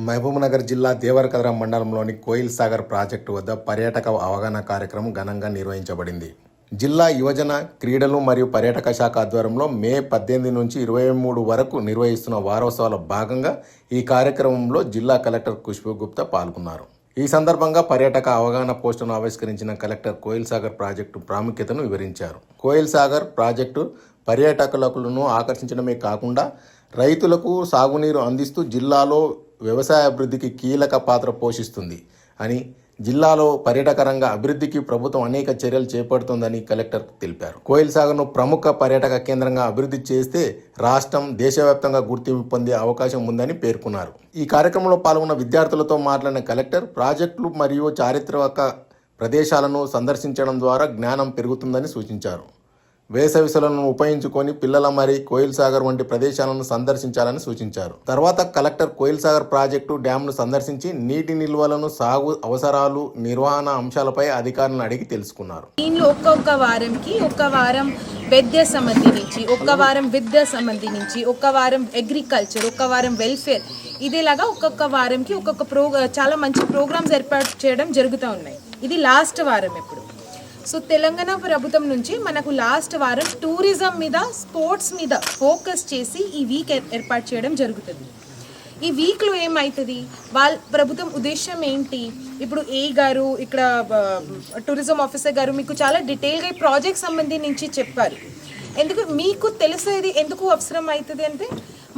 మహబూబ్నగర్ జిల్లా దేవరకద్ర మండలంలోని కోయిల్ సాగర్ ప్రాజెక్టు వద్ద పర్యాటక అవగాహన కార్యక్రమం ఘనంగా నిర్వహించబడింది. జిల్లా యువజన, క్రీడలు మరియు పర్యాటక శాఖ ఆధ్వర్యంలో మే 18 నుంచి 23 వరకు నిర్వహిస్తున్న వారోత్సవాల భాగంగా ఈ కార్యక్రమంలో జిల్లా కలెక్టర్ ఖుష్బూ గుప్తా పాల్గొన్నారు. ఈ సందర్భంగా పర్యాటక అవగాహన పోస్టును ఆవిష్కరించిన కలెక్టర్ కోయిల్ సాగర్ ప్రాజెక్టు ప్రాముఖ్యతను వివరించారు. కోయిల్ సాగర్ ప్రాజెక్టు పర్యాటకులను ఆకర్షించడమే కాకుండా రైతులకు సాగునీరు అందిస్తూ జిల్లాలో వ్యవసాయ అభివృద్ధికి కీలక పాత్ర పోషిస్తుంది అని, జిల్లాలో పర్యాటక రంగ అభివృద్ధికి ప్రభుత్వం అనేక చర్యలు చేపడుతుందని కలెక్టర్ తెలిపారు. కోయిల్ సాగర్ను ప్రముఖ పర్యాటక కేంద్రంగా అభివృద్ధి చేస్తే రాష్ట్రం దేశవ్యాప్తంగా గుర్తింపు పొందే అవకాశం ఉందని పేర్కొన్నారు. ఈ కార్యక్రమంలో పాల్గొన్న విద్యార్థులతో మాట్లాడిన కలెక్టర్ ప్రాజెక్టులు మరియు చారిత్రక ప్రదేశాలను సందర్శించడం ద్వారా జ్ఞానం పెరుగుతుందని సూచించారు. వేసవి సెలవులను ఉపయోగించుకొని పిల్లల మరి కోయిల్ సాగర్ వంటి ప్రదేశాలను సందర్శించాలని సూచించారు. తర్వాత కలెక్టర్ కోయిల్ సాగర్ ప్రాజెక్టు డ్యాంను సందర్శించి నీటి నిల్వలను, సాగు అవసరాలు, నిర్వహణ అంశాలపై అధికారులను అడిగి తెలుసుకున్నారు. దీనిలో ఒక్కొక్క వారంకి ఒక వారం వైద్య సంబంధి నుంచి, ఒక వారం విద్య సంబంధి నుంచి, ఒక వారం అగ్రికల్చర్, ఒక వారం వెల్ఫేర్, ఇదేలాగా ఒక్కొక్క వారంకి ఒక్కొక్క చాలా మంచి ప్రోగ్రామ్స్ ఏర్పాటు చేయడం జరుగుతూ ఉన్నాయి. ఇది లాస్ట్ వారం ఇప్పుడు. సో తెలంగాణ ప్రభుత్వం నుంచి మనకు లాస్ట్ వారం టూరిజం మీద, స్పోర్ట్స్ మీద ఫోకస్ చేసి ఈ వీక్ ఏర్పాటు చేయడం జరుగుతుంది. ఈ వీక్లో ఏమవుతుంది, వాళ్ళ ప్రభుత్వం ఉద్దేశం ఏంటి, ఇప్పుడు ఏ గారు ఇక్కడ టూరిజం ఆఫీసర్ గారు మీకు చాలా డీటెయిల్గా ఈ ప్రాజెక్ట్ సంబంధించి చెప్పారు. ఎందుకు మీకు తెలిసేది ఎందుకు అవసరం అవుతుంది అంటే,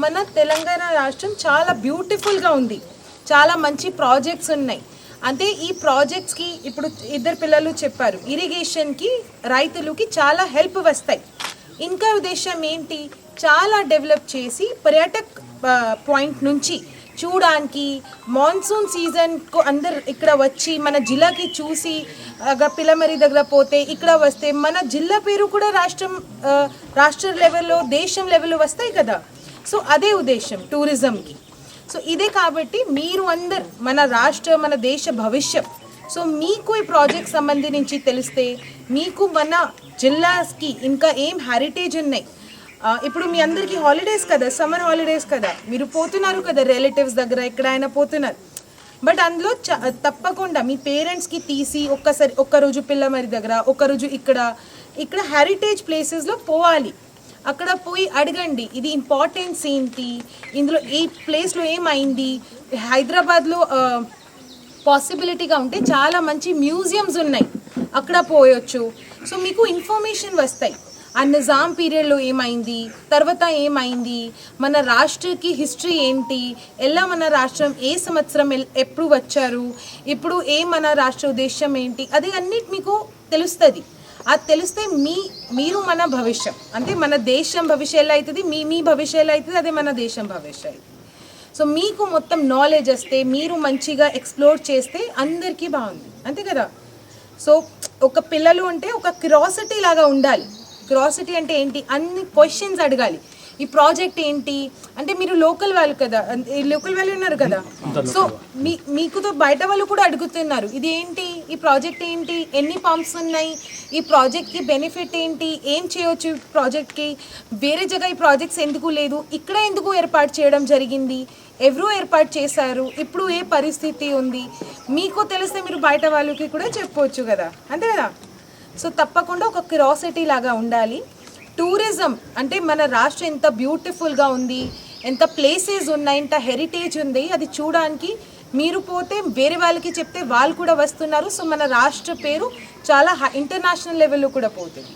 మన తెలంగాణ రాష్ట్రం చాలా బ్యూటిఫుల్గా ఉంది, చాలా మంచి ప్రాజెక్ట్స్ ఉన్నాయి. అంటే ఈ ప్రాజెక్ట్స్కి ఇప్పుడు ఇద్దరు పిల్లలు చెప్పారు, ఇరిగేషన్కి రైతులకి చాలా హెల్ప్ వస్తాయి. ఇంకా ఉద్దేశం ఏంటి, చాలా డెవలప్ చేసి పర్యాటక్ పాయింట్ నుంచి చూడడానికి మాన్సూన్ సీజన్కు అందరు ఇక్కడ వచ్చి మన జిల్లాకి చూసి పిల్లమరి దగ్గర పోతే ఇక్కడ వస్తే మన జిల్లా పేరు కూడా రాష్ట్ర లెవెల్లో, దేశం లెవెల్లో వస్తాయి కదా. సో అదే ఉద్దేశం టూరిజంకి. సో ఇదే కాబట్టి మీరు అందరు మన దేశ భవిష్యత్. సో మీకు ఈ ప్రాజెక్ట్ సంబంధించి తెలిస్తే మీకు మన జిల్లాకి ఇంకా ఏం హెరిటేజ్ ఉన్నాయి. ఇప్పుడు మీ అందరికీ హాలిడేస్ కదా, సమ్మర్ హాలిడేస్ కదా, మీరు పోతున్నారు కదా రిలేటివ్స్ దగ్గర, ఎక్కడైనా పోతున్నారు. బట్ అందులో తప్పకుండా మీ పేరెంట్స్కి తీసి ఒక్కరోజు పిల్లమరి దగ్గర, ఒక్కరోజు ఇక్కడ హెరిటేజ్ ప్లేసెస్లో పోవాలి. అక్కడ పోయి అడగండి, ఇది ఇంపార్టెన్స్ ఏంటి, ఇందులో ఈ ప్లేస్లో ఏమైంది. హైదరాబాద్లో పాసిబిలిటీగా ఉంటే చాలా మంచి మ్యూజియంస్ ఉన్నాయి, అక్కడ పోయొచ్చు. సో మీకు ఇన్ఫర్మేషన్ వస్తాయి, ఆ నిజాం పీరియడ్లో ఏమైంది, తర్వాత ఏమైంది, మన రాష్ట్రకి హిస్టరీ ఏంటి, ఎలా మన రాష్ట్రం ఏ సంవత్సరం ఎప్పుడు వచ్చారు, ఇప్పుడు మన రాష్ట్ర ఉద్దేశం ఏంటి, అది అన్నిటి మీకు తెలుస్తుంది. అది తెలిస్తే మీరు మన భవిష్యం, అంటే మన దేశం భవిష్యత్ ఎలా అవుతుంది, మీ భవిష్యత్ ఎలా అవుతుంది, అదే మన దేశం భవిష్యత్. సో మీకు మొత్తం నాలెడ్జ్ వస్తే, మీరు మంచిగా ఎక్స్ప్లోర్ చేస్తే అందరికీ బాగుంది, అంతే కదా. సో ఒక పిల్లలు అంటే ఒక క్యూరియాసిటీ లాగా ఉండాలి. క్యూరియాసిటీ అంటే ఏంటి, అన్ని క్వశ్చన్స్ అడగాలి. ఈ ప్రాజెక్ట్ ఏంటి అంటే, మీరు లోకల్ వాళ్ళు కదా, లోకల్ వాళ్ళు ఉన్నారు కదా, సో మీకుతో బయట వాళ్ళు కూడా అడుగుతున్నారు, ఇది ఏంటి, ఈ ప్రాజెక్ట్ ఏంటి, ఎన్ని పంప్స్ ఉన్నాయి, ఈ ప్రాజెక్ట్కి బెనిఫిట్ ఏంటి, ఏం చేయవచ్చు ప్రాజెక్ట్కి, వేరే జగ ఈ ప్రాజెక్ట్స్ ఎందుకు లేదు, ఇక్కడ ఎందుకు ఏర్పాటు చేయడం జరిగింది, ఎవరు ఏర్పాటు చేశారు, ఇప్పుడు ఏ పరిస్థితి ఉంది, మీకు తెలిస్తే మీరు బయట వాళ్ళకి కూడా చెప్పవచ్చు కదా, అంతే కదా. సో తప్పకుండా ఒక క్యూరియాసిటీ లాగా ఉండాలి. టూరిజం అంటే మన రాష్ట్రం ఎంత బ్యూటిఫుల్గా ఉంది, ఎంత ప్లేసెస్ ఉన్నాయి, ఎంత హెరిటేజ్ ఉంది, అది చూడడానికి మీరు పోతే వేరే వాళ్ళకి చెప్తే వాళ్ళు కూడా వస్తున్నారు. సో మన రాష్ట్ర పేరు చాలా ఇంటర్నేషనల్ లెవెల్లో కూడా పోతుంది.